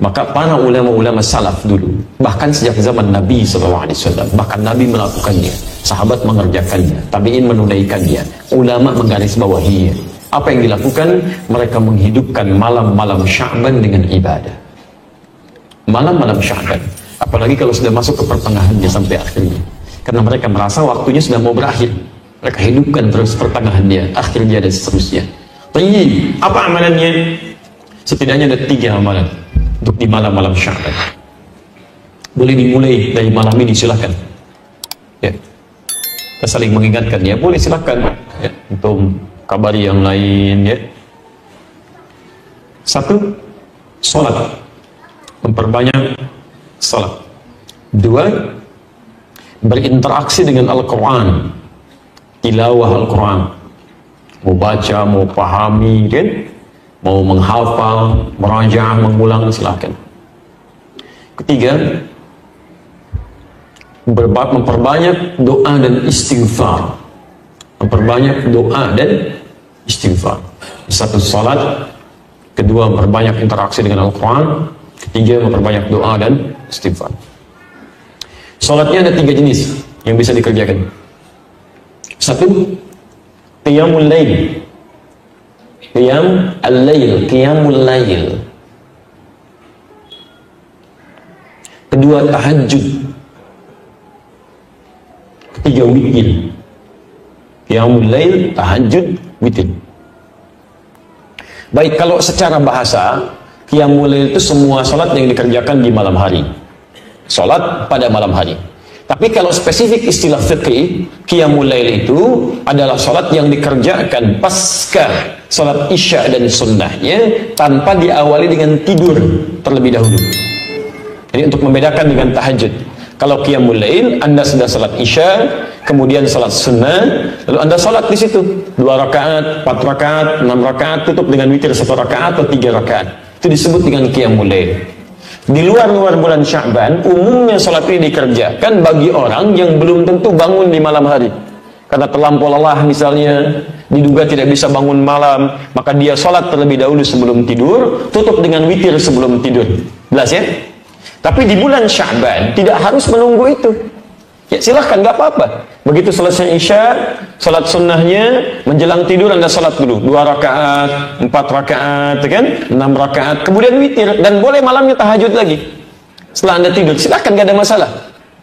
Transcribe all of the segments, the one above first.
Maka para ulama-ulama salaf dulu, bahkan sejak zaman Nabi SAW, bahkan Nabi melakukannya, sahabat mengerjakannya, tabi'in menunaikannya, ulama menggarisbawahinya. Apa yang dilakukan? Mereka menghidupkan malam-malam Sya'ban dengan ibadah. Malam-malam Sya'ban, apalagi kalau sudah masuk ke pertengahannya sampai akhirnya, karena mereka merasa waktunya sudah mau berakhir, mereka hidupkan terus pertengahannya, akhirnya dan seterusnya. Tapi apa amalannya? Setidaknya ada 3 amalan untuk di malam-malam Sya'ban. Boleh dimulai dari malam ini, silakan. Ya, kita saling mengingatkan ya, boleh silakan. Ya, untuk kabari yang lain ya. 1, sholat, memperbanyak sholat. 2, berinteraksi dengan Al-Quran, tilawah Al-Quran, mau baca, mau pahami kan, mau menghafal, merajaah, mengulang, silakan. 3, memperbanyak doa dan istighfar. Memperbanyak doa dan istighfar. 1, salat. 2, memperbanyak interaksi dengan Al-Quran. 3, memperbanyak doa dan istighfar. Salatnya ada 3 jenis yang bisa dikerjakan. 1, qiyamul lail. Qiyam al-lail, qiyamul lail. 2, tahajud. 3, witir. Qiyamul lail, tahajud, witir. Baik, kalau secara bahasa, qiyamul lail itu semua salat yang dikerjakan di malam hari. Salat pada malam hari. Tapi kalau spesifik istilah fiqih, qiyamul lail itu adalah salat yang dikerjakan pasca salat isya dan sunnahnya tanpa diawali dengan tidur terlebih dahulu. Jadi untuk membedakan dengan tahajud, kalau qiyamul lail Anda sudah salat isya, kemudian salat sunnah, lalu Anda salat di situ 2 rakaat, 4 rakaat, 6 rakaat, tutup dengan witir 1 rakaat atau 3 rakaat. Itu disebut dengan qiyamul lail. Di luar bulan Sya'ban, umumnya salat ini dikerjakan bagi orang yang belum tentu bangun di malam hari. Karena terlampau lelah misalnya, diduga tidak bisa bangun malam, maka dia salat terlebih dahulu sebelum tidur, tutup dengan witir sebelum tidur. Jelas ya? Tapi di bulan Sya'ban tidak harus menunggu itu. Ya silahkan, nggak apa-apa. Begitu selesai isya, salat sunnahnya, menjelang tidur Anda salat dulu 2 rakaat, 4 rakaat, kan? 6 rakaat, kemudian witir, dan boleh malamnya tahajud lagi setelah Anda tidur, silahkan, nggak ada masalah.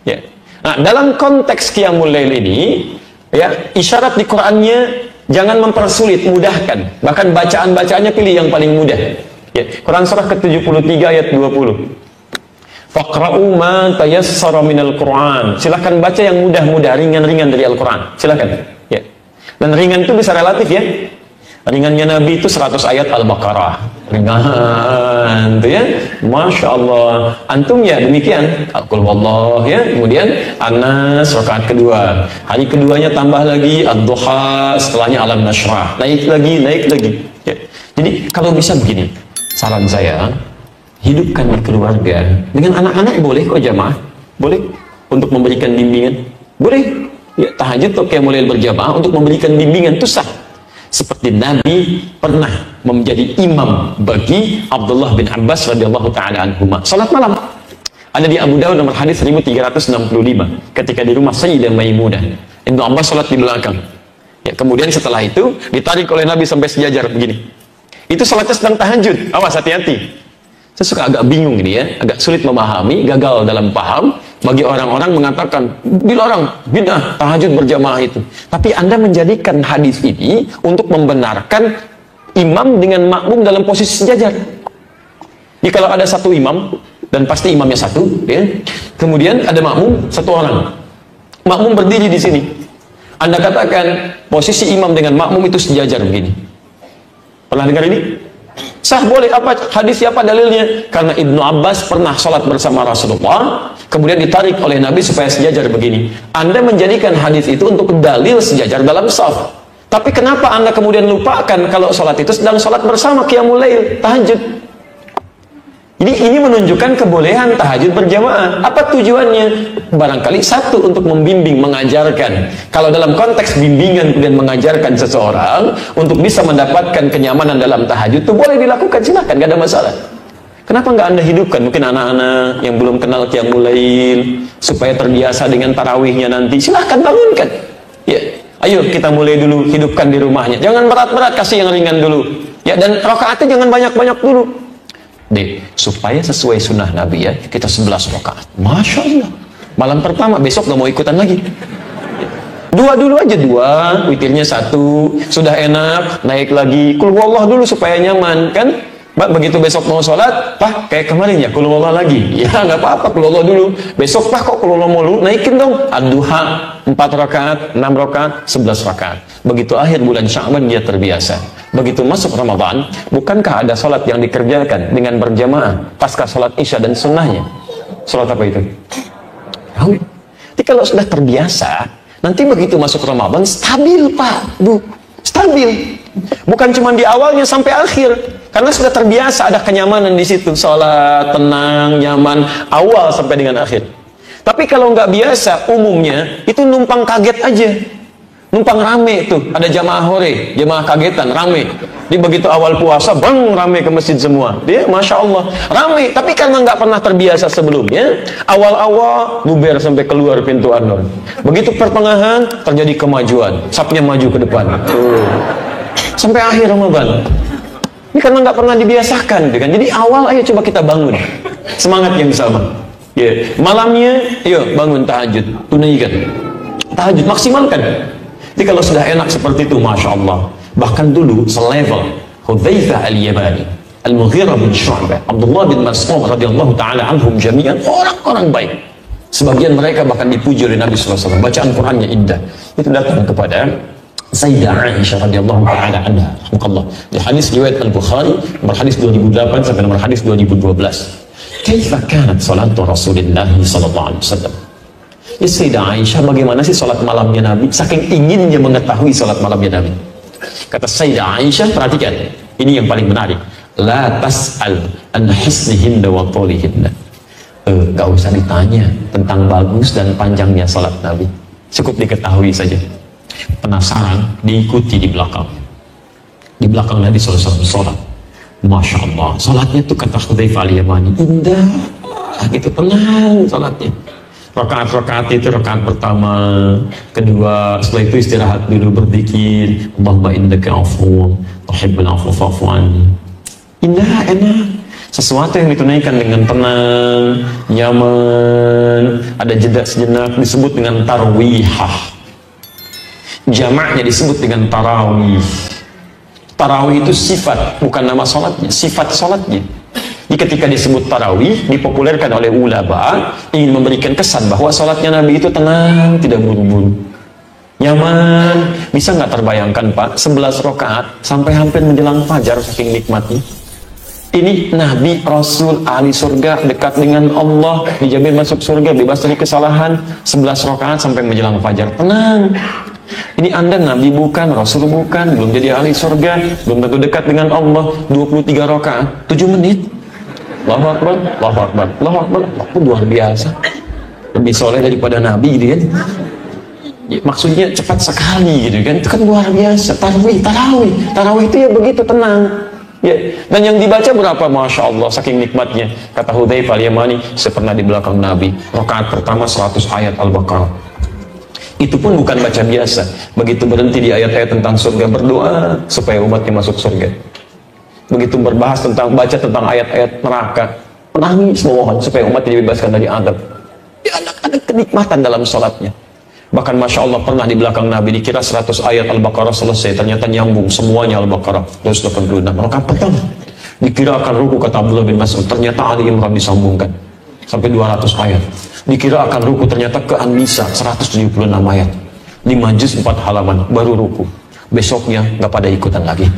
Ya. Nah, dalam konteks qiyamul lail ini, ya, isyarat di Qur'annya jangan mempersulit, mudahkan. Bahkan bacaan-bacaannya pilih yang paling mudah. Ya. Quran surah ke-73 ayat 20. Faqra'u ma tayassara minal Qur'an. Silakan baca yang mudah-mudah, ringan-ringan dari Al-Qur'an. Silakan. Ya. Dan ringan itu bisa relatif ya. Ringannya Nabi itu 100 ayat Al-Baqarah. Ringan itu ya. Masya Allah. Antum ya demikian. Qul wallah ya. Kemudian An-Nas rakaat kedua. Hari keduanya tambah lagi Ad-Duha, setelahnya Alam Nashrah. Naik lagi. Ya. Jadi kalau bisa begini, saran saya, hidupkan di keluarga dengan anak-anak, boleh kok jamaah, boleh untuk memberikan bimbingan, boleh ya, tahajud atau qiyamul lail berjamaah untuk memberikan bimbingan itu sah. Seperti Nabi pernah menjadi imam bagi Abdullah bin Abbas radhiyallahu taala anhuma salat malam. Ada di Abu Dawud nomor hadis 1365 ketika di rumah Sayyidah Maimunah, Ibnu Abbas salat di belakang. Ya, kemudian setelah itu ditarik oleh Nabi sampai sejajar begini. Itu salatnya sedang tahajud. Awas, hati-hati. Saya suka agak bingung ini ya, agak sulit memahami, gagal dalam paham bagi orang-orang mengatakan dilarang bid'ah tahajud berjamaah itu. Tapi Anda menjadikan hadis ini untuk membenarkan imam dengan makmum dalam posisi sejajar. Jadi kalau ada satu imam dan pasti imamnya satu, ya, kemudian ada makmum 1 orang, makmum berdiri di sini. Anda katakan posisi imam dengan makmum itu sejajar begini. Pernah dengar ini? Sah, boleh. Apa hadis, siapa dalilnya? Karena Ibnu Abbas pernah sholat bersama Rasulullah, kemudian ditarik oleh Nabi supaya sejajar begini. Anda menjadikan hadis itu untuk dalil sejajar dalam shaf. Tapi kenapa Anda kemudian lupakan kalau sholat itu sedang sholat bersama qiyamul lail, tahajud? Jadi ini menunjukkan kebolehan tahajud berjamaah. Apa tujuannya? Barangkali satu, untuk membimbing, mengajarkan. Kalau dalam konteks bimbingan kemudian mengajarkan seseorang untuk bisa mendapatkan kenyamanan dalam tahajud, itu boleh dilakukan, silakan, gak ada masalah. Kenapa nggak Anda hidupkan? Mungkin anak-anak yang belum kenal Qiyamul Lail, supaya terbiasa dengan tarawihnya nanti, silahkan bangunkan. Ya, ayo kita mulai dulu, hidupkan di rumahnya. Jangan berat-berat, kasih yang ringan dulu. Ya, dan rakaatnya jangan banyak-banyak dulu. Supaya sesuai sunnah Nabi ya, kita 11 rakaat. Masya Allah. Malam pertama, besok nggak mau ikutan lagi. Dua dulu aja, dua, witirnya satu, sudah enak, naik lagi, Qul huwallah dulu supaya nyaman, kan? Begitu besok mau sholat, Pak, kayak kemarin ya, Qul huwallah lagi. Ya, nggak apa-apa, Qul huwallah dulu. Besok, Pak, kok Qul huwallah mulu? Naikin dong. Ad-duha, 4 rakaat, 6 rakaat, 11 rakaat. Begitu akhir bulan Sya'ban dia terbiasa. Begitu masuk Ramadan, bukankah ada sholat yang dikerjakan dengan berjamaah pasca sholat Isya dan sunnahnya? Sholat apa itu? Tahu? Jadi kalau sudah terbiasa, nanti begitu masuk Ramadan, stabil Pak, Bu. Stabil. Bukan cuma di awalnya sampai akhir. Karena sudah terbiasa, ada kenyamanan di situ. Sholat, tenang, nyaman, awal sampai dengan akhir. Tapi kalau nggak biasa, umumnya, itu numpang kaget aja. Numpang rame tuh. Ada jamaah hore, jamaah kagetan, rame. Di begitu awal puasa, bang, rame ke masjid semua. Dia, Masya Allah, rame. Tapi karena nggak pernah terbiasa sebelumnya, awal-awal, buber sampai keluar pintu An-Nur. Begitu pertengahan, terjadi kemajuan. Sapnya maju ke depan. Sampai akhir Ramadan. Ini karena nggak pernah dibiasakan, kan? Jadi awal, ayo coba kita bangun. Semangat yang sama. Malamnya, ayo bangun tahajud. Tunaikan. Tahajud, maksimalkan. Jadi kalau sudah enak seperti itu, Masya Allah. Bahkan dulu selevel Hudzaifah al-Yamani, Al-Mughirah bin Syu'bah, Abdullah bin Mas'ud radhiyallahu taala anhum jami'an, orang-orang baik. Sebagian mereka bahkan dipuji oleh Nabi sallallahu alaihi wasallam. Bacaan Qur'annya indah. Itu datang kepada Sayyidah Aisyah radhiyallahu taala anha, rahimahullah. Di hadis riwayat Al-Bukhari, nomor hadis 2008 sampai nomor hadis 2012. Kaifa kanat salatu Rasulillah sallallahu alaihi wasallam? Ya Sayyidah Aisyah, bagaimana sih salat malamnya Nabi? Saking inginnya mengetahui salat malamnya Nabi. Kata Sayyidah Aisyah, perhatikan, ini yang paling menarik. La tas'al an hisnihinna wa tulihinna. Gak usah ditanya tentang bagus dan panjangnya salat Nabi. Cukup diketahui saja. Penasaran, diikuti di belakang. Di belakang Nabi SAW salat. Masya Allah, salatnya tuh kata Hudzaifah al-Yamani, indah, gitu, tenang salatnya. Rakaat-rakaat itu rakaat pertama, kedua, setelah itu istirahat dulu berzikir, Allahumma innaka afuwwun tuhibbul afwa fa'fu anni. Indah, enak. Sesuatu yang ditunaikan dengan tenang, nyaman, ada jeda sejenak, disebut dengan tarwihah. Jamaknya disebut dengan tarawih. Tarawih itu sifat, bukan nama sholatnya, sifat sholatnya. Jadi ketika disebut tarawih, dipopulerkan oleh ulama, ingin memberikan kesan bahwa sholatnya Nabi itu tenang, tidak buru-buru, nyaman. Bisa nggak terbayangkan Pak, 11 rakaat sampai hampir menjelang fajar, saking nikmatnya. Ini Nabi, Rasul, ahli surga, dekat dengan Allah, dijamin masuk surga, bebas dari kesalahan, 11 rakaat sampai menjelang fajar, tenang. Ini Anda Nabi bukan, Rasul bukan, belum jadi ahli surga, belum tentu dekat dengan Allah, 23 rakaat, 7 menit. Allahu Akbar, Allahu Akbar, Allahu Akbar, itu luar biasa. Lebih soleh daripada Nabi gitu kan. Ya, maksudnya cepat sekali gitu kan, itu kan luar biasa. Tarawih itu ya begitu tenang. Ya, dan yang dibaca berapa? Masya Allah, saking nikmatnya. Kata Hudzaifah al-Yamani, saya pernah di belakang Nabi, rakaat pertama 100 ayat Al-Baqarah. Itu pun bukan baca biasa. Begitu berhenti di ayat-ayat tentang surga, berdoa supaya umatnya masuk surga. Begitu berbahas tentang, baca tentang ayat-ayat neraka, menangis memohon supaya umatnya dibebaskan dari azab. Ya, ada kenikmatan dalam sholatnya. Bahkan Masya Allah pernah di belakang Nabi dikira 100 ayat Al-Baqarah selesai, ternyata nyambung semuanya Al-Baqarah 286. Rakaat pertama dikira akan ruku, kata Abdullah bin Mas'ud, ternyata Ali Imran disambungkan sampai 200 ayat. Dikira akan ruku, ternyata ke An-Nisa 176 ayat, 5 juz 4 halaman baru ruku. Besoknya nggak pada ikutan lagi.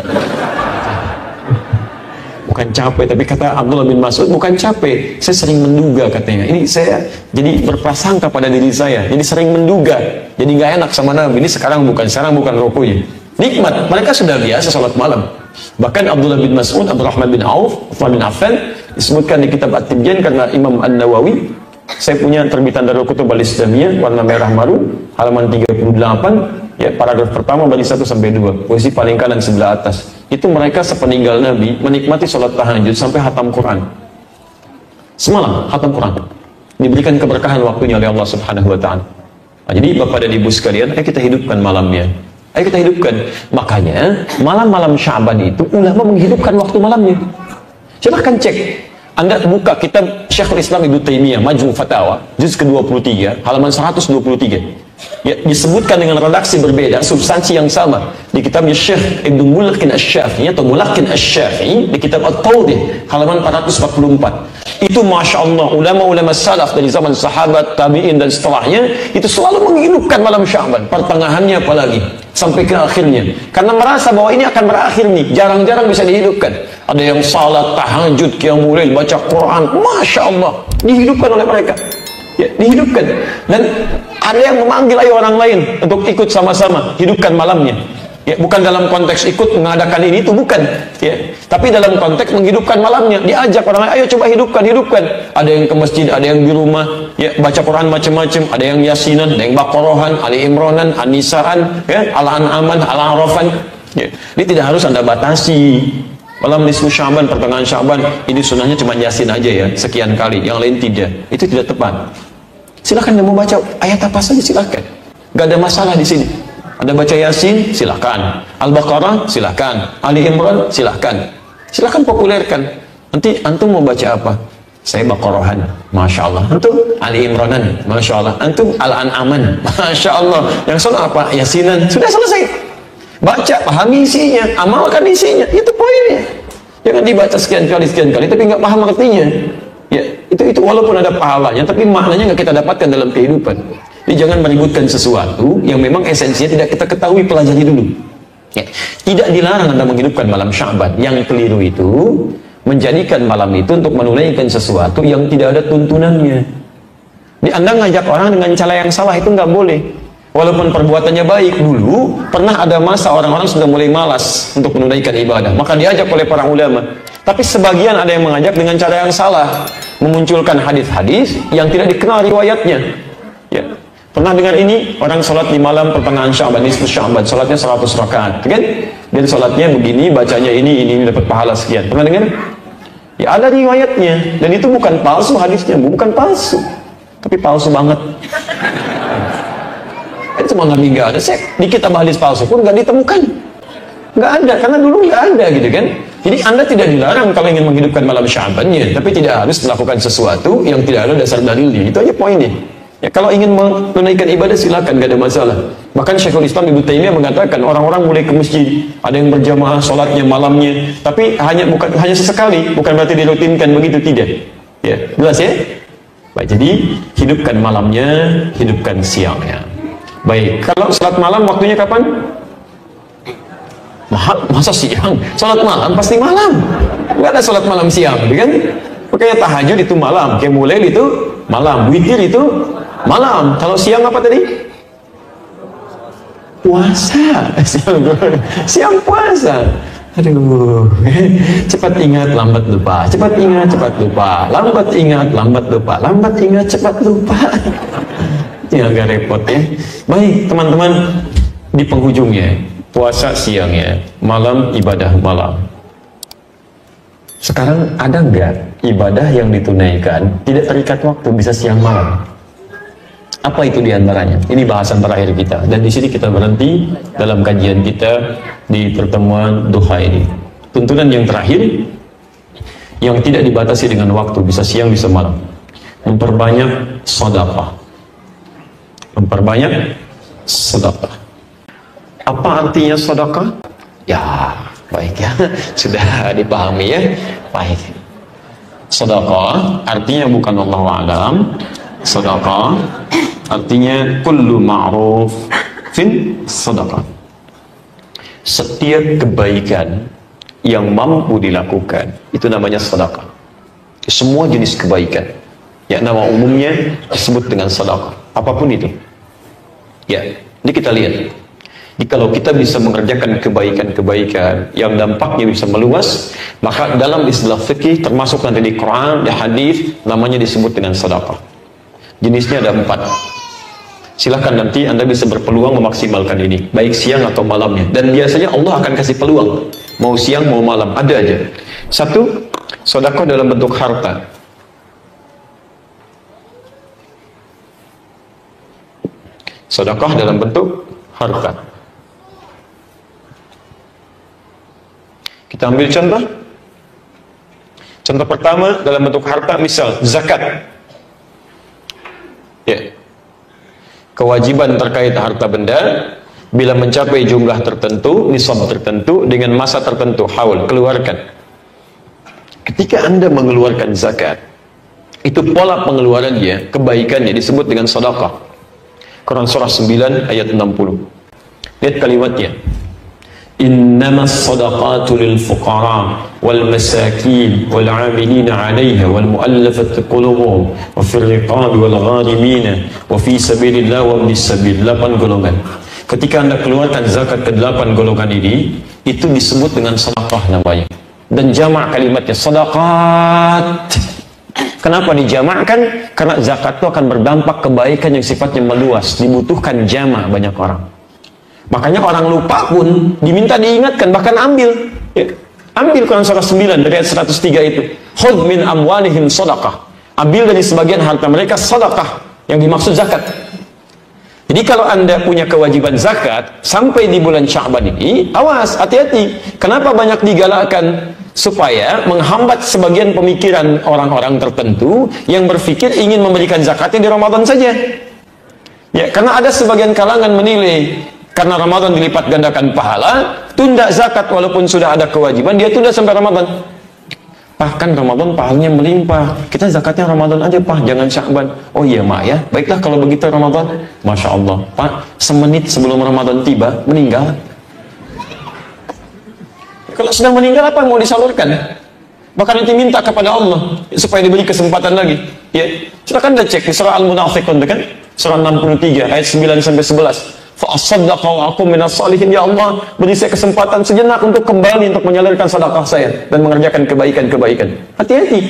Bukan capek, tapi kata Abdullah bin Mas'ud, bukan capek, saya sering menduga katanya. Ini saya jadi berprasangka pada diri saya, jadi sering menduga, jadi nggak enak sama Nabi. Ini sekarang bukan rukunya. Nikmat, mereka sudah biasa sholat malam. Bahkan Abdullah bin Mas'ud, Abdurrahman bin Auf, Uthman bin Affan disebutkan di kitab At-Tibyan karena Imam An-Nawawi. Saya punya terbitan Darul Kutub Al-Islamiyah warna merah maru, halaman 38, ya, paragraf pertama bagi 1 sampai 2, posisi paling kanan sebelah atas. Itu mereka sepeninggal Nabi menikmati sholat tahajud sampai hatam Quran. Semalam khatam Quran. Diberikan keberkahan waktunya oleh Allah Subhanahu wa taala. Nah, jadi Bapak dan Ibu sekalian, ayo kita hidupkan malamnya. Ayo kita hidupkan. Makanya malam-malam Sya'ban itu ulama menghidupkan waktu malamnya. Silahkan cek. Anda buka kitab Syekhul Islam Ibnu Taimiyah Majmu' Fatawa juz ke-23 halaman 123. Ya, disebutkan dengan redaksi berbeda, substansi yang sama di kitabnya Syekh Ibnu Mulaqin Asy-Syafi'i atau Mulaqin Asy-Syafi'i di kitab At-Tawdih halaman 444. Itu Masya Allah, ulama-ulama salaf dari zaman sahabat, tabi'in dan setelahnya itu selalu menghidupkan malam Sya'ban, pertengahannya apalagi sampai ke akhirnya, karena merasa bahwa ini akan berakhir nih, jarang-jarang bisa dihidupkan. Ada yang salat tahajud, qiyamul lail, baca Quran, Masya Allah, dihidupkan oleh mereka. Ya, dihidupkan. Dan ada yang memanggil ayo orang lain untuk ikut sama-sama hidupkan malamnya. Ya, bukan dalam konteks ikut mengadakan ini itu, bukan. Ya, tapi dalam konteks menghidupkan malamnya. Diajak orang lain, ayo coba hidupkan. Ada yang ke masjid, ada yang di rumah, ya, baca Quran macam-macam. Ada yang Yasinan, ada yang Baqarahan, Ali Imranan, An-Nisaan, ya, Al-An'aman, Al-A'rafan. Ya, ini tidak harus Anda batasi. Malam nisfu Sya'ban, pertengahan Sya'ban, ini sunnahnya cuma Yasin aja ya, sekian kali, yang lain tidak. Itu tidak tepat. Silakan Anda mau baca ayat apa saja, silakan. Gak ada masalah di sini. Anda baca Yasin, silakan. Al-Baqarah, silakan. Ali Imran, silakan. Silakan populerkan. Nanti antum mau baca apa? Saya Baqarahan, Masya Allah. Antum Ali Imranan, Masya Allah. Antum Al-An'aman, Masya Allah. Yang salah apa? Yasinan. Sudah selesai. Baca, pahami isinya, amalkan isinya. Itu poinnya. Jangan dibaca sekian kali, tapi nggak paham artinya. Ya, itu walaupun ada pahalanya, tapi maknanya nggak kita dapatkan dalam kehidupan. Jadi jangan meributkan sesuatu yang memang esensinya tidak kita ketahui, pelajari dulu. Ya. Tidak dilarang Anda menghidupkan malam Sya'ban. Yang keliru itu menjadikan malam itu untuk menunaikan sesuatu yang tidak ada tuntunannya. Jadi Anda ngajak orang dengan cara yang salah itu nggak boleh. Walaupun perbuatannya baik, dulu pernah ada masa orang-orang sudah mulai malas untuk menunaikan ibadah, maka diajak oleh para ulama. Tapi sebagian ada yang mengajak dengan cara yang salah, memunculkan hadis-hadis yang tidak dikenal riwayatnya. Ya. Pernah dengar ini, orang sholat di malam pertengahan Sya'ban, nisfu Sya'ban, sholatnya 100 rakaat, kan? Dan sholatnya begini, bacanya ini dapat pahala sekian. Pernah dengar? Ya, ada riwayatnya, dan itu bukan palsu hadisnya, bukan palsu, tapi palsu banget. Itu cuma Nabi nggak ada. Di kitab hadis palsu pun nggak ditemukan, nggak ada, karena dulu nggak ada, gitu kan? Jadi Anda tidak dilarang kalau ingin menghidupkan malam Sya'bannya, tapi tidak harus melakukan sesuatu yang tidak ada dasar dalilnya. Itu aja poinnya. Ya, kalau ingin menunaikan ibadah silakan, nggak ada masalah. Bahkan Syekhul Islam Ibnu Taimiyah mengatakan orang-orang mulai ke masjid, ada yang berjamaah sholatnya malamnya, tapi bukan hanya sesekali, bukan berarti dirutinkan begitu, tidak. Ya, jelas ya? Baik, jadi hidupkan malamnya, hidupkan siangnya. Baik, kalau salat malam waktunya kapan? Masa siang? Salat malam pasti malam. Nggak ada salat malam siang, kan? Makanya tahajud itu malam, qiyamul lail itu malam, witir itu malam. Kalau siang apa tadi? Puasa. Siang puasa. Aduh, cepat ingat, lambat lupa. Cepat ingat, cepat lupa. Lambat ingat, lambat lupa. Lambat ingat, cepat lupa. Ini agak repot ya. Baik teman-teman, di penghujungnya puasa siangnya, malam ibadah malam. Sekarang ada nggak ibadah yang ditunaikan tidak terikat waktu, bisa siang malam? Apa itu diantaranya? Ini bahasan terakhir kita, dan di sini kita berhenti dalam kajian kita di pertemuan duha ini. Tuntunan yang terakhir yang tidak dibatasi dengan waktu, bisa siang bisa malam. Memperbanyak sedekah. Memperbanyak sedekah. Apa artinya sedekah? Ya, baik ya, sudah dipahami ya. Baik. Sedekah artinya bukan Allahu a'lam. Sedekah artinya kullu ma'ruf fin sedekah. Setiap kebaikan yang mampu dilakukan itu namanya sedekah. Semua jenis kebaikan, ya, nama umumnya disebut dengan sedekah. Apapun itu. Ya, ini kita lihat. Jadi kalau kita bisa mengerjakan kebaikan-kebaikan yang dampaknya bisa meluas, maka dalam istilah fikih termasuk nanti di Quran, di hadis, namanya disebut dengan sedekah. Jenisnya ada 4. Silahkan nanti Anda bisa berpeluang memaksimalkan ini, baik siang atau malamnya. Dan biasanya Allah akan kasih peluang, mau siang mau malam, ada aja. 1, sedekah dalam bentuk harta. Sedekah dalam bentuk harta. Kita ambil contoh. Contoh pertama dalam bentuk harta, misal zakat. Ya. Kewajiban terkait harta benda bila mencapai jumlah tertentu, nisab tertentu, dengan masa tertentu, haul, keluarkan. Ketika Anda mengeluarkan zakat, itu pola pengeluarannya, kebaikannya disebut dengan sedekah. Quran surah 9 ayat 60. Lihat kalimatnya. Innamas sadaqatu lil fuqara wal masakin wal 'amilina 'alayha wal mu'allafati qulubuhum wa fir riqabi wal gharimin wa fi sabilillah wa ibnis sabil. 8 golongan. Ketika Anda keluarkan zakat ke 8 golongan ini, itu disebut dengan sedekah namanya. Dan jamak kalimatnya sedaqat. Kenapa dijamakkan? Karena zakat itu akan berdampak kebaikan yang sifatnya meluas, dibutuhkan jamak banyak orang. Makanya orang lupa pun diminta diingatkan, bahkan ambil. Ya. Ambil Quran surah 9 dari ayat 103 itu. Khudh min amwalihim sadaqah. Ambil dari sebagian harta mereka sedekah, yang dimaksud zakat. Jadi kalau Anda punya kewajiban zakat sampai di bulan Sya'ban ini, awas, hati-hati. Kenapa banyak digalakkan? Supaya menghambat sebagian pemikiran orang-orang tertentu yang berpikir ingin memberikan zakatnya di Ramadan saja. Ya, karena ada sebagian kalangan menilai karena Ramadan dilipat gandakan pahala, tunda zakat walaupun sudah ada kewajiban, dia tunda sampai Ramadan. Bahkan Ramadan pahalanya melimpah. Kita zakatnya Ramadan aja, Pak, jangan Sya'ban. Oh iya, Mak ya. Baiklah kalau begitu Ramadan. Masya Allah, Pak, semenit sebelum Ramadan tiba, meninggal. Kalau sudah meninggal, apa yang mau disalurkan? Bahkan nanti minta kepada Allah supaya diberi kesempatan lagi. Ya, silakan Anda cek di surah Al-Munafiqun, kan? Surah 63 ayat 9 sampai 11. Fa asaddaqa wa aqum minas salihin. Ya Allah, beri saya kesempatan sejenak untuk kembali untuk menyalurkan sedekah saya dan mengerjakan kebaikan-kebaikan. Hati-hati.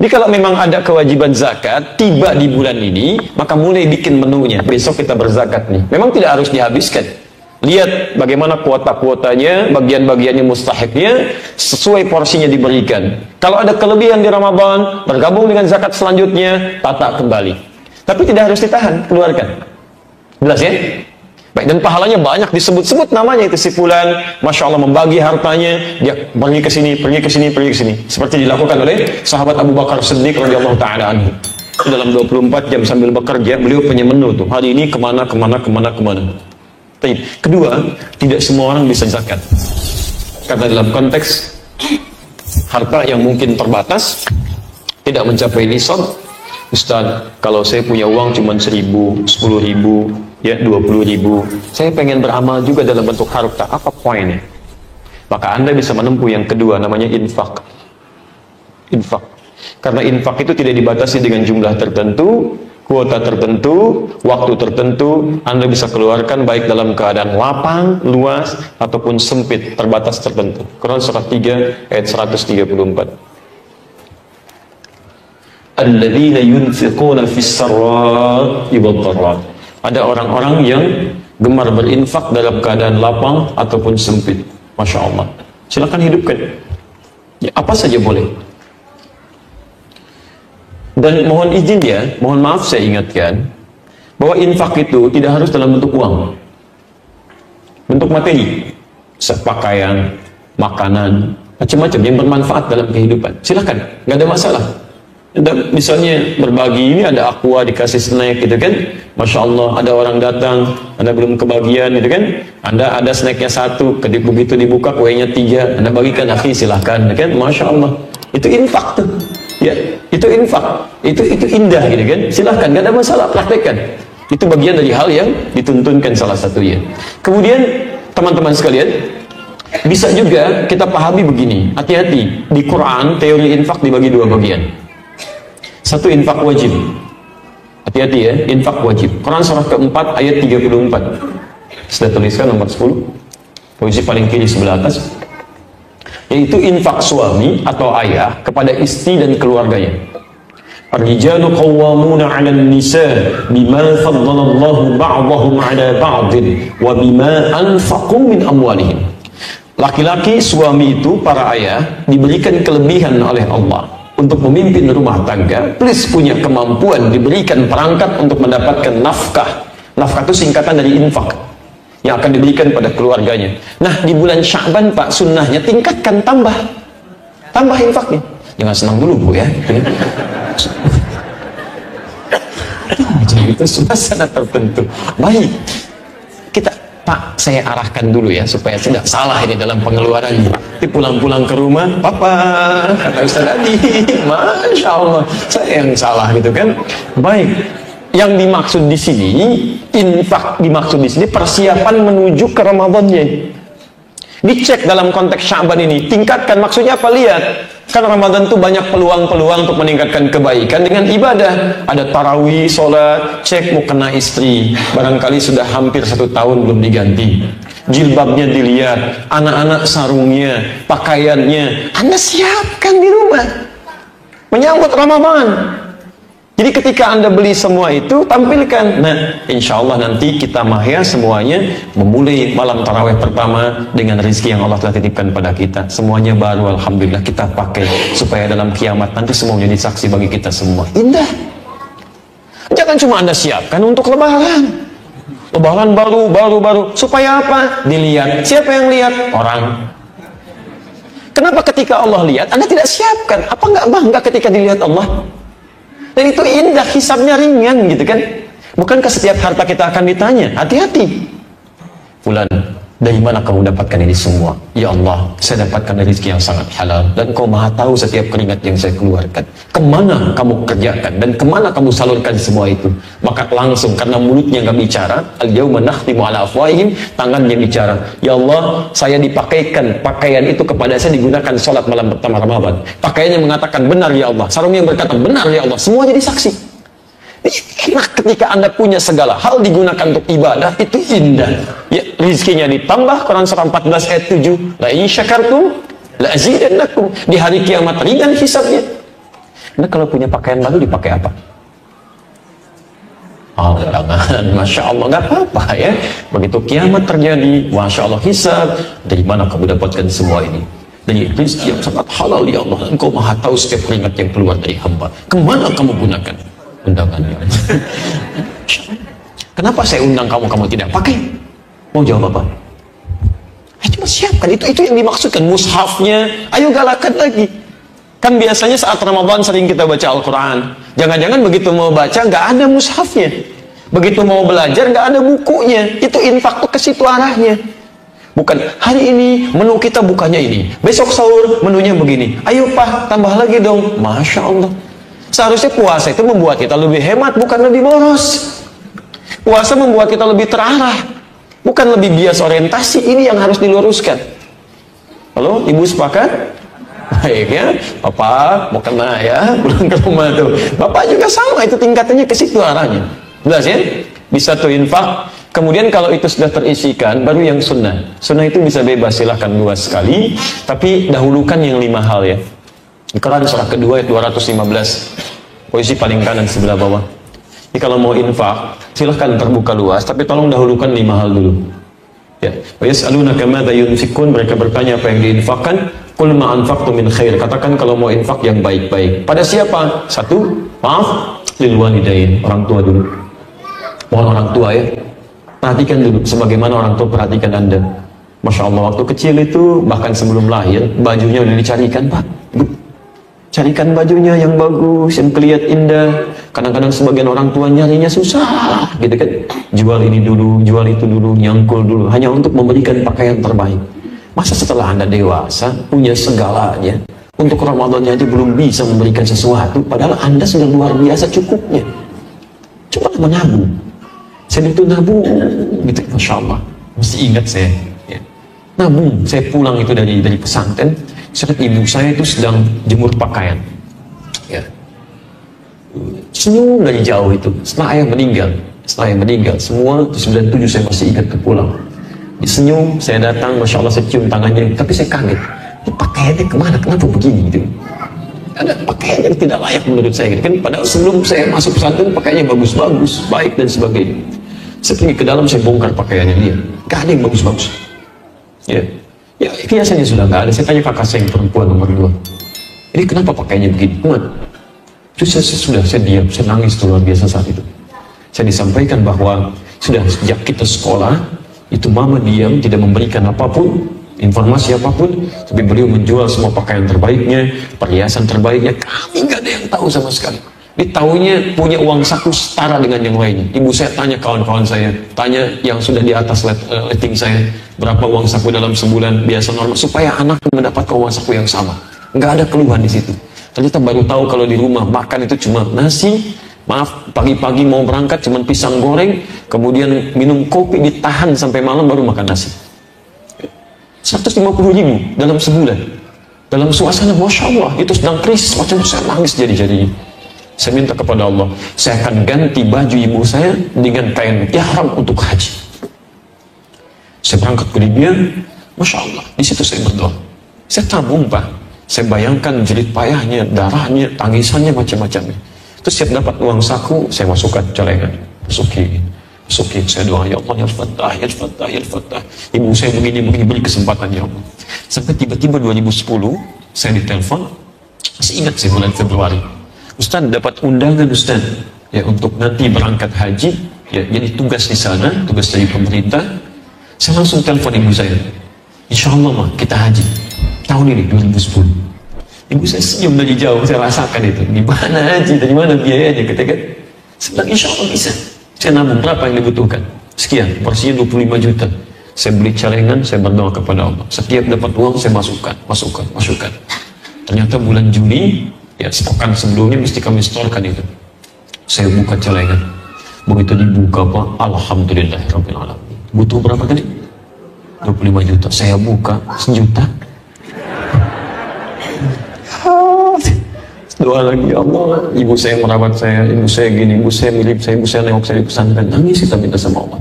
Jadi kalau memang ada kewajiban zakat tiba di bulan ini, maka mulai bikin menunya. Besok kita berzakat nih. Memang tidak harus dihabiskan. Lihat bagaimana kuota-kuotanya, bagian-bagiannya, mustahiknya, sesuai porsinya diberikan. Kalau ada kelebihan di Ramadan, bergabung dengan zakat selanjutnya, tata kembali. Tapi tidak harus ditahan, keluarkan. Jelas ya? Baik, dan pahalanya banyak disebut-sebut namanya itu si fulan, Masya Allah membagi hartanya, dia pergi ke sini, pergi ke sini, pergi ke sini. Seperti dilakukan oleh sahabat Abu Bakar Siddiq radhiyallahu ta'ala anhu. Dalam 24 jam sambil bekerja, beliau punya menu tuh. Hari ini kemana. Kedua, tidak semua orang bisa zakat. Karena dalam konteks harta yang mungkin terbatas, tidak mencapai nisab. Ustaz, kalau saya punya uang cuma 1.000, 10.000, ya 20.000, saya pengen beramal juga dalam bentuk harta. Apa poinnya? Maka Anda bisa menempuh yang kedua, namanya infak. Infak. Karena infak itu tidak dibatasi dengan jumlah tertentu, kuota tertentu, waktu tertentu. Anda bisa keluarkan baik dalam keadaan lapang, luas, ataupun sempit, terbatas tertentu. Quran surah 3 ayat 134. Alladzina yunfiquna fis sarra'i wad dharra. Ada orang-orang yang gemar berinfak dalam keadaan lapang ataupun sempit. Masya Allah. Silakan hidupkan. Ya, apa saja boleh. Dan mohon izin ya, mohon maaf saya ingatkan bahwa infak itu tidak harus dalam bentuk uang, bentuk materi, pakaian, makanan, macam-macam yang bermanfaat dalam kehidupan. Silakan, nggak ada masalah. Misalnya berbagi, ini ada aqua dikasih snack gitu kan, Masya Allah, ada orang datang, Anda belum kebagian gitu kan, Anda ada snacknya 1, begitu dibuka kuenya 3, Anda bagikan, akhi silahkan gitu kan, Masya Allah, itu infak tuh. Ya, itu infak, itu indah gitu kan. Silahkan, gak ada masalah, praktekkan. Itu bagian dari hal yang dituntunkan salah satunya. Kemudian teman-teman sekalian, bisa juga kita pahami begini. Hati-hati, di Quran teori infak dibagi 2 bagian. Satu, infak wajib. Hati-hati ya, infak wajib. Quran surah keempat ayat 34. Sudah tuliskan nomor 10. Posisi paling kiri sebelah atas. Yaitu infak suami atau ayah kepada istri dan keluarganya. Ar-rijalu qawwamuna 'alan nisa bima faddalallahu ba'dahum 'ala ba'din wa bima anfaqu min amwalihim. Laki-laki suami itu, para ayah, diberikan kelebihan oleh Allah untuk memimpin rumah tangga, plus punya kemampuan, diberikan perangkat untuk mendapatkan nafkah Nafkah itu singkatan dari infak yang akan diberikan pada keluarganya. Nah, di bulan Sya'ban Pak, sunnahnya tingkatkan, tambah infaknya. Jangan senang dulu Bu ya. Jadi itu suasana tertentu. Baik, kita Pak, saya arahkan dulu ya supaya tidak salah ini dalam pengeluarannya. Nanti pulang-pulang ke rumah, Papa, kata Ustaz Adi, Masya Allah, saya yang salah gitu kan. Baik, yang dimaksud di sini, infak dimaksud di sini persiapan menuju ke Ramadannya. Dicek dalam konteks Sya'ban ini, tingkatkan, maksudnya apa? Lihat, kan Ramadan itu banyak peluang-peluang untuk meningkatkan kebaikan dengan ibadah. Ada tarawih, sholat, cek mukena istri, barangkali sudah hampir 1 tahun belum diganti. Jilbabnya dilihat, anak-anak sarungnya, pakaiannya, Anda siapkan di rumah menyambut Ramadan. Jadi ketika Anda beli semua itu, tampilkan. Nah, insya Allah nanti kita mahya semuanya memulai malam tarawih pertama dengan rezeki yang Allah telah titipkan pada kita. Semuanya baru, alhamdulillah kita pakai supaya dalam kiamat nanti semua menjadi saksi bagi kita semua. Indah. Jangan cuma Anda siapkan untuk lebaran. Lebaran baru. Supaya apa? Dilihat. Siapa yang lihat? Orang. Kenapa ketika Allah lihat, Anda tidak siapkan? Apa nggak bangga ketika dilihat Allah? Dan itu indah, hisabnya ringan gitu kan. Bukankah setiap harta kita akan ditanya? Hati-hati. Fulan, dari mana kamu dapatkan ini semua? Ya Allah, saya dapatkan dari rezeki yang sangat halal. Dan kau maha tahu setiap keringat yang saya keluarkan. Kemana kamu kerjakan? Dan kemana kamu salurkan semua itu? Maka langsung, karena mulutnya nggak bicara, al-yawma nakhtimu ala afwahihim, tangannya bicara. Ya Allah, saya dipakaikan pakaian itu kepada saya digunakan sholat malam pertama Ramadan. Pakaiannya mengatakan benar ya Allah. Sarungnya berkata benar ya Allah. Semua jadi saksi. Enak ketika Anda punya segala hal digunakan untuk ibadah, itu indah. Ya, rizkinya ditambah. Quran surah 14 ayat 7. La in syakartum la azidannakum. Di hari kiamat ringan hisabnya. Anda kalau punya pakaian baru dipakai apa? Oh, jangan, Masya Allah, nggak apa-apa ya. Begitu kiamat terjadi, Masya Allah, hisab. Dari mana kamu dapatkan semua ini? Dari rezeki yang sangat halal ya Allah. Engkau maha tahu setiap keringat yang keluar dari hamba. Kemana kamu gunakan undangannya? Kenapa saya undang kamu, kamu tidak pakai? Mau jawab apa? Cuma siapkan, itu yang dimaksudkan. Mushafnya, ayo galakan lagi. Kan biasanya saat Ramadan sering kita baca Al-Quran. Jangan-jangan begitu mau baca nggak ada mushafnya. Begitu mau belajar nggak ada bukunya. Itu infak tuh ke situ arahnya. Bukan hari ini menu kita bukannya ini, besok sahur menunya begini. Ayo Pak, tambah lagi dong. Masya Allah. Seharusnya puasa itu membuat kita lebih hemat, bukan lebih boros. Puasa membuat kita lebih terarah, bukan lebih bias orientasi. Ini yang harus diluruskan. Halo, Ibu sepakat? Baik ya, Bapak mau kena ya, pulang ke rumah tuh. Bapak juga sama, itu tingkatannya ke situ arahnya. Jelas ya? Bisa tuh infak. Kemudian kalau itu sudah terisikan, baru yang sunnah. Sunnah itu bisa bebas, silahkan luas sekali. Tapi dahulukan yang 5 hal ya. Quran surah kedua ayat 215, posisi paling kanan sebelah bawah. Jadi kalau mau infak, silahkan terbuka luas, tapi tolong dahulukan 5 hal dulu. Ya, wa yas'alunaka madza yunfikun, mereka bertanya apa yang diinfakkan. Qul ma anfaqtum min khair, katakan kalau mau infak yang baik-baik. Pada siapa? 1, maaf, lil walidain, orang tua dulu. Mohon orang tua ya. Perhatikan dulu sebagaimana orang tua perhatikan Anda. Masya Allah, waktu kecil itu bahkan sebelum lahir bajunya udah dicarikan, Pak, Bu. Carikan bajunya yang bagus, yang kelihatan indah. Kadang-kadang sebagian orang tua nyarinya susah, gitu kan. Jual ini dulu, jual itu dulu, nyangkul dulu, hanya untuk memberikan pakaian terbaik. Masa setelah Anda dewasa, punya segalanya, untuk Ramadannya aja belum bisa memberikan sesuatu, padahal Anda sudah luar biasa cukupnya. Coba menabung. Saya itu nabung, gitu, Masya Allah. Mesti ingat saya. Ya. Nabung, saya pulang itu dari pesantren. Saat ibu saya itu sedang jemur pakaian, ya. Senyum dari jauh itu. Setelah ayah meninggal, semua 97 saya masih ingat ke pulang. Senyum, saya datang, Masya Allah, saya cium tangannya, tapi saya kaget. Ini pakaiannya kemana? Kenapa begini? Gitu. Ada pakaian yang tidak layak menurut saya. Gitu. Kan padahal sebelum saya masuk pesantren pakaiannya bagus-bagus, baik dan sebagainya. Saya pergi ke dalam, saya bongkar pakaiannya dia. Gak ada yang bagus-bagus. Ya. Ya, biasanya sudah nggak ada. Saya tanya kakak saya yang perempuan nomor 2. Ini kenapa pakainya begini? Terus saya diam, saya nangis luar biasa saat itu. Saya disampaikan bahwa Sudah sejak kita sekolah, itu mama diam, tidak memberikan apapun, informasi apapun, tapi beliau menjual semua pakaian terbaiknya, perhiasan terbaiknya. Kami nggak ada yang tahu sama sekali. Dia tahunya punya uang saku setara dengan yang lainnya. Ibu saya tanya kawan-kawan saya, tanya yang sudah di atas rating saya, berapa uang saku dalam sebulan biasa normal, supaya anak mendapatkan uang saku yang sama. Nggak ada keluhan di situ. Ternyata baru tahu kalau di rumah makan itu cuma nasi, maaf, pagi-pagi mau berangkat cuma pisang goreng, kemudian minum kopi, ditahan sampai malam baru makan nasi. 150.000 dalam sebulan. Dalam suasana Masya Allah, itu sedang krisis, macam saya nangis jadi-jadinya. Saya minta kepada Allah, saya akan ganti baju ibu saya dengan kain ihram untuk haji. Saya berangkat ke Libya, Masya Allah, di situ saya berdoa. Saya tabung Pak, saya bayangkan jerit payahnya, darahnya, tangisannya, macam-macamnya. Terus siap dapat uang saku, saya masukkan celengan, masukin. Saya doa, ya Allah, ya Fattah, ya Fattah, ya Fattah. Ibu saya begini, beri kesempatan ya Allah. Sampai tiba-tiba 2010, saya ditelepon, masih ingat sih bulan Februari. Ustaz dapat undangan Ustaz ya untuk nanti berangkat haji ya, jadi tugas di sana, tugas dari pemerintah. Saya langsung telepon ibu saya, insya Allah mah kita haji tahun ini 2010. Ibu saya senyum dari jauh, saya rasakan itu, di mana haji, dari mana biayanya, ketika saya bilang insya Allah bisa. Saya nabung berapa yang dibutuhkan, sekian, porsinya 25 juta. Saya beli celengan, saya berdoa kepada Allah, setiap dapat uang saya masukkan. Ternyata bulan Juni ya, sepekan sebelumnya mesti kami setorkan itu. Saya buka celengan. Begitu dibuka Pak, alhamdulillahirabbil alamin. Butuh berapa tadi? 25 juta. Saya buka 1 juta. Doa lagi, ya Allah, ibu saya merawat saya, ibu saya gini, ibu saya mirip saya, ibu saya nengok saya di pesantren. Nangis kita minta sama Allah.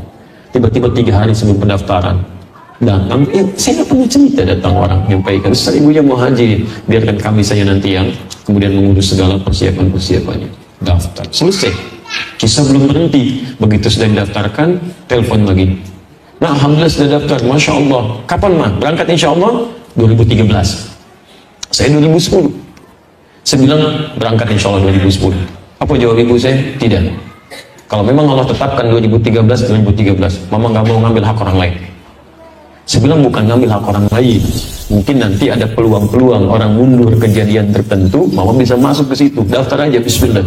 Tiba-tiba 3 hari sebelum pendaftaran datang, saya nggak punya cerita, datang orang menyampaikan, Ustaz ibunya mau haji, biarkan kami saja nanti yang kemudian mengurus segala persiapannya. Daftar, selesai. Kisah belum berhenti. Begitu sudah didaftarkan, telepon lagi. Nah, alhamdulillah sudah daftar, Masya Allah. Kapan mah? Berangkat insya Allah 2013. Saya 2010. Saya bilang berangkat insya Allah 2010. Apa jawab ibu saya? Tidak. Kalau memang Allah tetapkan 2013, Mama nggak mau ngambil hak orang lain. Saya bilang bukan ngambil hak orang lain. Mungkin nanti ada peluang-peluang orang mundur kejadian tertentu, Mama bisa masuk ke situ. Daftar aja, bismillah.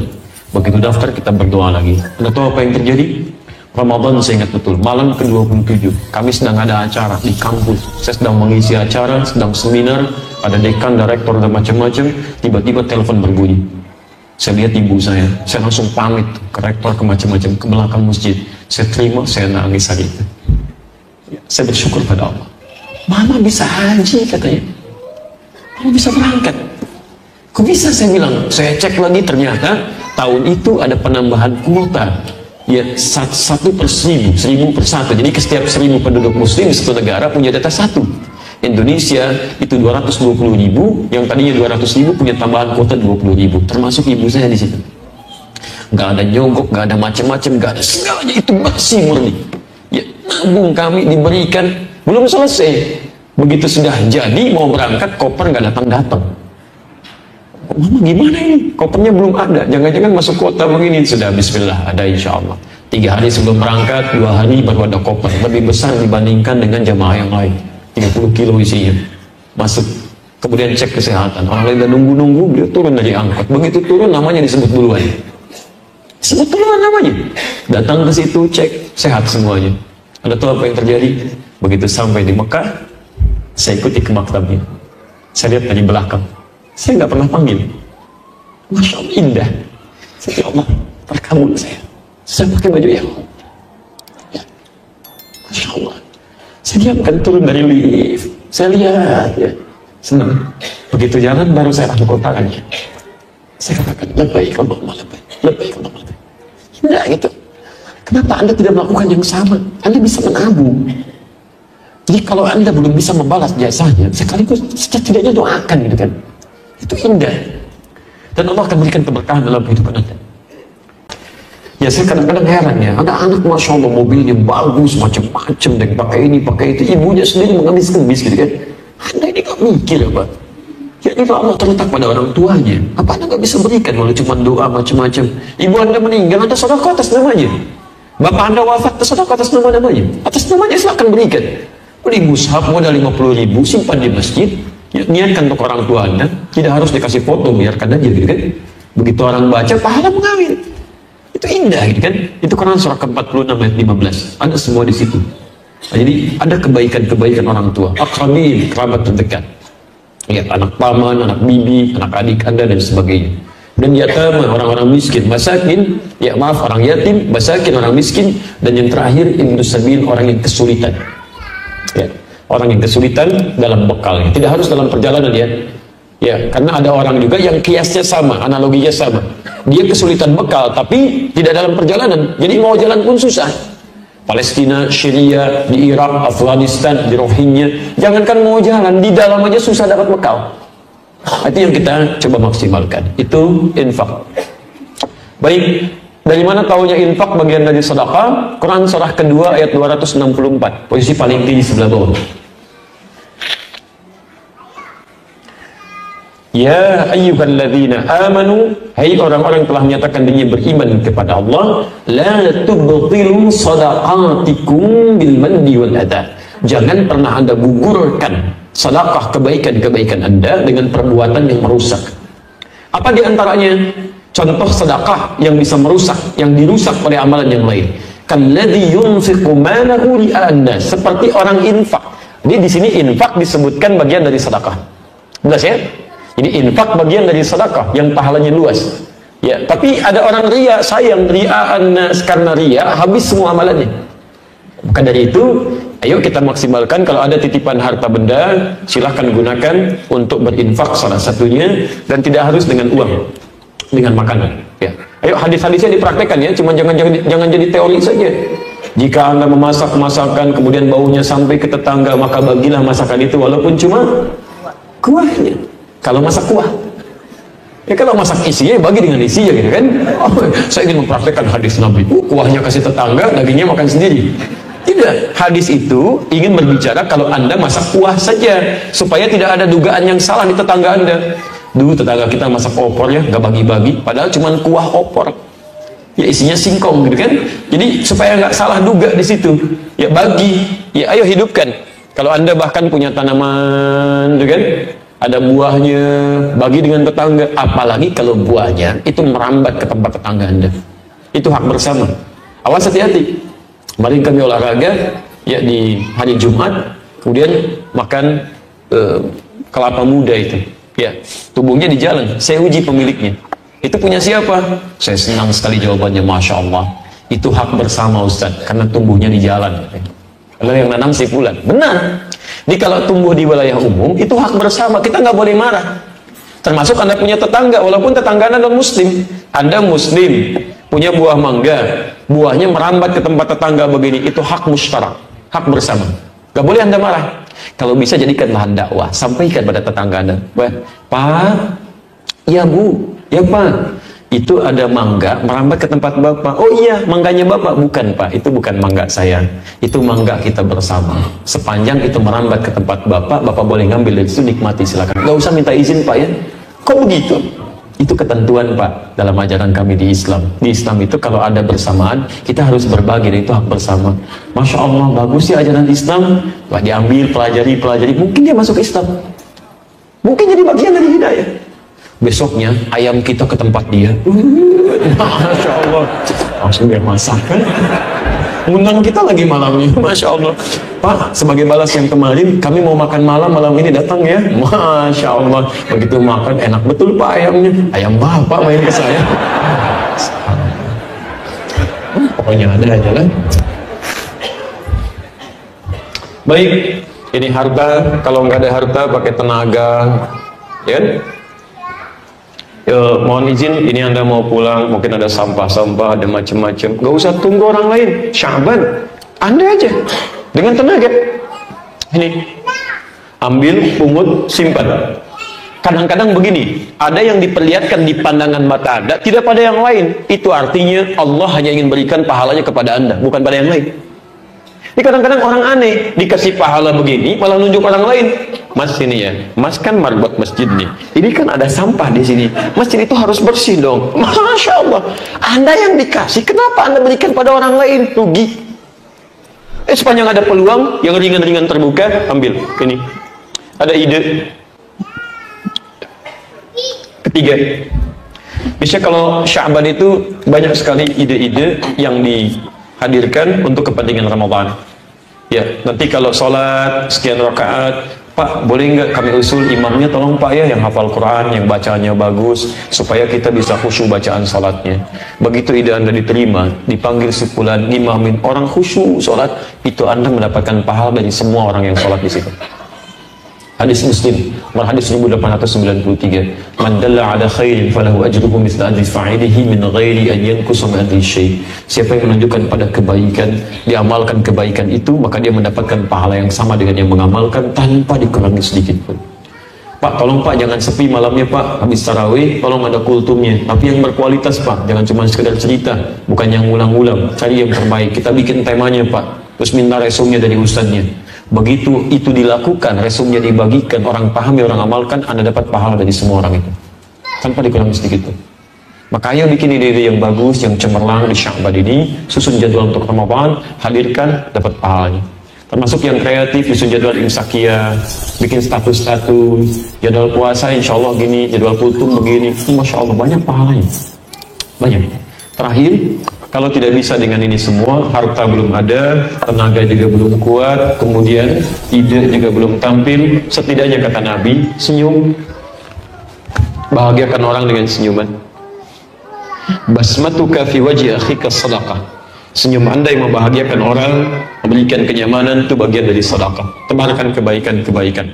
Begitu daftar kita berdoa lagi. Anda tahu apa yang terjadi? Ramadan saya ingat betul, malam ke-27. Kami sedang ada acara di kampus. Saya sedang mengisi acara, sedang seminar, ada dekan, direktur, dan macam-macam. Tiba-tiba telepon berbunyi. Saya lihat ibu saya langsung pamit ke rektor, ke macam-macam, ke belakang masjid. Saya terima, saya nangis hari itu. Saya bersyukur pada Allah. Mama bisa haji katanya. Mama bisa berangkat. Kok bisa, saya bilang. Saya cek lagi, ternyata tahun itu ada penambahan kuota. Ya, 1/1000, 1000/1. Jadi setiap 1000 penduduk muslim di satu negara punya data 1. Indonesia itu 220.000, yang tadinya 200.000 punya tambahan kuota 20.000. Termasuk ibu saya di situ. Nggak ada nyogok, nggak ada macam-macam, nggak ada segalanya, itu bersih murni. Ya, nabung kami diberikan, belum selesai. Begitu sudah jadi mau berangkat, koper nggak datang-datang. Mama gimana ini? Kopernya belum ada. Jangan-jangan masuk kuota begini. Sudah, bismillah, ada insya Allah. 3 hari sebelum berangkat, 2 hari baru ada koper. Lebih besar dibandingkan dengan jamaah yang lain. 30 kilo isinya. Masuk. Kemudian cek kesehatan. Orang lain udah nunggu-nunggu, beliau turun dari angkot. Begitu turun, namanya disebut duluan. Disebut duluan namanya. Datang ke situ, cek, sehat semuanya. Anda tahu apa yang terjadi? Begitu sampai di Mekah, saya ikuti ke maktabnya. Saya lihat dari belakang. Saya nggak pernah panggil. Masya Allah, indah. Saya Allah, terkabul saya. Saya pakai baju yang ya. Masya Allah. Saya diamkan turun dari lift. Saya lihat, ya. Senang. Begitu jalan, baru saya angkut tangannya. Saya katakan, lebih Allahumma lebih. Lebih Allahumma lebih. Indah gitu. Kenapa Anda tidak melakukan yang sama? Anda bisa menabung. Jadi kalau Anda belum bisa membalas jasanya, sekaligus setidaknya doakan gitu kan. Itu indah. Dan Allah akan berikan keberkahan dalam kehidupan Anda. Ya, saya kadang-kadang heran ya, ada anak Masya Allah mobilnya bagus, macam-macam, dan pakai ini, pakai itu, ibunya sendiri mengemis-kemis gitu kan. Anda ini gak mikir apa? Ya, ini Allah terletak pada orang tuanya. Apa Anda gak bisa berikan walau cuma doa macam-macam? Ibu Anda meninggal, Anda sedekah atas namanya. Bapak Anda wafat, sedekah atas nama namanya. Atas namanya silakan berikan. Beli mushaf modal 50.000, simpan di masjid. Ya, niatkan untuk orang tua Anda, tidak harus dikasih foto, biarkan aja gitu kan. Begitu orang baca, pahala mengalir. Itu indah gitu kan. Itu Quran surah ke-46 ayat 15. Ada semua di situ. Nah, jadi ada kebaikan-kebaikan orang tua, akrabin, kerabat terdekat. Ya, anak paman, anak bibi, anak adik Anda dan sebagainya. Dan yatama, orang-orang miskin, masakin, ya maaf, orang yatim, masakin, orang miskin, dan yang terakhir ibnu sabil, orang yang kesulitan. Ya, orang yang kesulitan dalam bekalnya, tidak harus dalam perjalanan ya. Ya, karena ada orang juga yang kiasnya sama, analoginya sama. Dia kesulitan bekal, tapi tidak dalam perjalanan, jadi mau jalan pun susah. Palestina, Syria, di Irak, Afghanistan, di Rohingya, jangankan mau jalan, di dalam aja susah dapat bekal. Itu yang kita coba maksimalkan. Itu infak. Baik, dari mana taunya infak bagian dari sedekah? Quran surah kedua ayat 264, posisi paling tinggi sebelah bawah. Ya ayyuhalladzina amanu, hai orang-orang telah menyatakan dirinya beriman kepada Allah, la tubtilu shadaqatikum bil manni wal adha. Jangan pernah Anda gugurkan sedekah kebaikan-kebaikan Anda dengan perbuatan yang merusak. Apa di antaranya? Contoh sedekah yang bisa merusak, yang dirusak oleh amalan yang lain. Kalladzi yunfiqu malahu ri'an-nas, seperti orang infak. Jadi di sini infak disebutkan bagian dari sedekah. Jelas ya? Jadi infak bagian dari sedekah yang pahalanya luas. Ya, tapi ada orang riya, sayang ri'an-nas, karena riya habis semua amalannya. Maka dari itu, ayo kita maksimalkan. Kalau ada titipan harta benda, silahkan gunakan untuk berinfak salah satunya, dan tidak harus dengan uang, dengan makanan. Ya, ayo hadis-hadisnya dipraktekkan ya, cuma jangan jadi teori saja. Jika Anda memasak masakan kemudian baunya sampai ke tetangga, maka bagilah masakan itu walaupun cuma kuahnya. Kalau masak kuah, ya kalau masak isinya bagi dengan isinya gitu kan. Oh, saya ingin mempraktekkan hadis Nabi. Kuahnya kasih tetangga, dagingnya makan sendiri. Tidak, hadis itu ingin berbicara kalau Anda masak kuah saja, supaya tidak ada dugaan yang salah di tetangga Anda. Dulu tetangga kita masak opor ya, nggak bagi-bagi, padahal cuma kuah opor. Ya isinya singkong gitu kan. Jadi supaya nggak salah duga di situ. Ya bagi, ya ayo hidupkan. Kalau Anda bahkan punya tanaman, gitu kan, ada buahnya, bagi dengan tetangga. Apalagi kalau buahnya itu merambat ke tempat tetangga Anda. Itu hak bersama. Awas hati-hati. Kemarin kami olahraga ya di hari Jumat, kemudian makan kelapa muda itu. Ya, tubuhnya di jalan. Saya uji pemiliknya. Itu punya siapa? Saya senang sekali jawabannya, Masya Allah. Itu hak bersama Ustaz, karena tumbuhnya di jalan. Kalau yang nanam si fulan. Benar. Jadi kalau tumbuh di wilayah umum, itu hak bersama. Kita nggak boleh marah. Termasuk Anda punya tetangga, walaupun tetangga Anda non Muslim. Anda Muslim, punya buah mangga, buahnya merambat ke tempat tetangga begini, itu hak musyarak, hak bersama. Gak boleh Anda marah. Kalau bisa jadikan bahan dakwah, sampaikan pada tetangga Anda, Pak, ya Bu, ya Pak, itu ada mangga merambat ke tempat Bapak. Oh iya, mangganya Bapak. Bukan Pak, itu bukan mangga saya, itu mangga kita bersama. Sepanjang itu merambat ke tempat Bapak, Bapak boleh ngambil dari situ, nikmati silakan. Gak usah minta izin Pak ya. Kok begitu? Itu ketentuan Pak dalam ajaran kami di Islam. Di Islam itu kalau ada bersamaan, kita harus berbagi, dan itu hak bersama. Masya Allah, bagus ya ajaran Islam. Pak diambil, pelajari, mungkin dia masuk Islam, mungkin jadi bagian dari hidayah. Besoknya ayam kita ke tempat dia, Masya Allah, langsung dia masak kan, undang kita lagi malamnya. Masya Allah, Pak, sebagai balas yang kemarin kami mau makan malam ini datang ya. Masya Allah, begitu makan enak betul Pak ayamnya. Ayam Bapak main ke saya. Pokoknya ada aja kan. Baik, ini harta. Kalau nggak ada harta pakai tenaga, ya. Ya, mohon izin, ini Anda mau pulang, mungkin ada sampah-sampah, ada macam-macam. Gak usah tunggu orang lain. Syaban, Anda aja dengan tenaga. Ini, ambil, pungut, simpan. Kadang-kadang begini, ada yang diperlihatkan di pandangan mata Anda, tidak pada yang lain. Itu artinya Allah hanya ingin berikan pahalanya kepada Anda, bukan pada yang lain. Ini kadang-kadang orang aneh, dikasih pahala begini, malah nunjuk orang lain. Mas ini ya, Mas kan marbot masjid nih. Ini kan ada sampah di sini. Masjid itu harus bersih dong. Masya Allah. Anda yang dikasih, kenapa Anda berikan pada orang lain? Rugi. Sepanjang ada peluang, yang ringan-ringan terbuka, ambil. Ini. Ada ide. Ketiga. Biasanya kalau Sya'ban itu banyak sekali ide-ide yang dihadirkan untuk kepentingan Ramadan. Ya, nanti kalau sholat sekian rakaat, Pak, boleh nggak kami usul imamnya, tolong Pak ya yang hafal Quran, yang bacanya bagus, supaya kita bisa khusyuk bacaan sholatnya. Begitu ide Anda diterima, dipanggil sepulan imamin orang khusyuk sholat, itu Anda mendapatkan pahala dari semua orang yang sholat di situ. Hadis Muslim, hadis 1893. Man dalla ala khairin falahu ajruhu mithla ajri fa'ilihi min ghairi an yanqusa min ajri syai'. Siapa yang menunjukkan pada kebaikan, diamalkan kebaikan itu, maka dia mendapatkan pahala yang sama dengan yang mengamalkan tanpa dikurangi sedikit pun. Pak, tolong Pak jangan sepi malamnya Pak, habis tarawih tolong ada kultumnya, tapi yang berkualitas Pak, jangan cuma sekedar cerita, bukan yang ulang-ulang, cari yang terbaik. Kita bikin temanya Pak, terus minta resumnya dari ustadznya. Begitu itu dilakukan, resumnya dibagikan, orang pahami, orang amalkan, Anda dapat pahala dari semua orang itu tanpa dikurangi sedikit pun. Maka ayo bikin ide-ide yang bagus, yang cemerlang di Sya'ban ini, susun jadwal untuk Ramadan, hadirkan, dapat pahalanya. Termasuk yang kreatif, susun jadwal imsakiyah, bikin status-status, jadwal puasa insya Allah gini, jadwal kultum begini, Masya Allah banyak pahalanya, banyak. Terakhir, kalau tidak bisa dengan ini semua, harta belum ada, tenaga juga belum kuat, kemudian ide juga belum tampil, setidaknya kata Nabi, senyum. Bahagiakan orang dengan senyuman. Basmatuka fi wajhi akhika sadaqah. Senyum Anda yang membahagiakan orang, memberikan kenyamanan, itu bagian dari sedekah. Tebarkan kebaikan-kebaikan.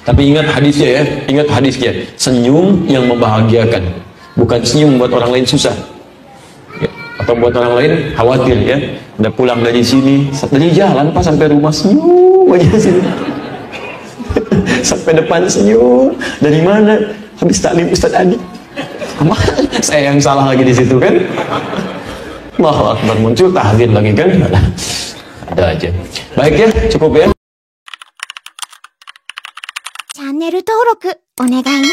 Tapi ingat hadisnya ya, ingat hadisnya. Senyum yang membahagiakan, bukan senyum membuat orang lain susah. Atau buat orang lain khawatir ya, udah pulang dari sini, dari jalan pas sampai rumah senyum aja sini. Sampai depan senyum. Dari mana? Habis taklim Ustaz Adi. Saya yang salah lagi di situ kan? Allahu Akbar, muncul tahdir lagi kan? Ada aja. Baik ya, cukup ya. チャンネル登録お願いね。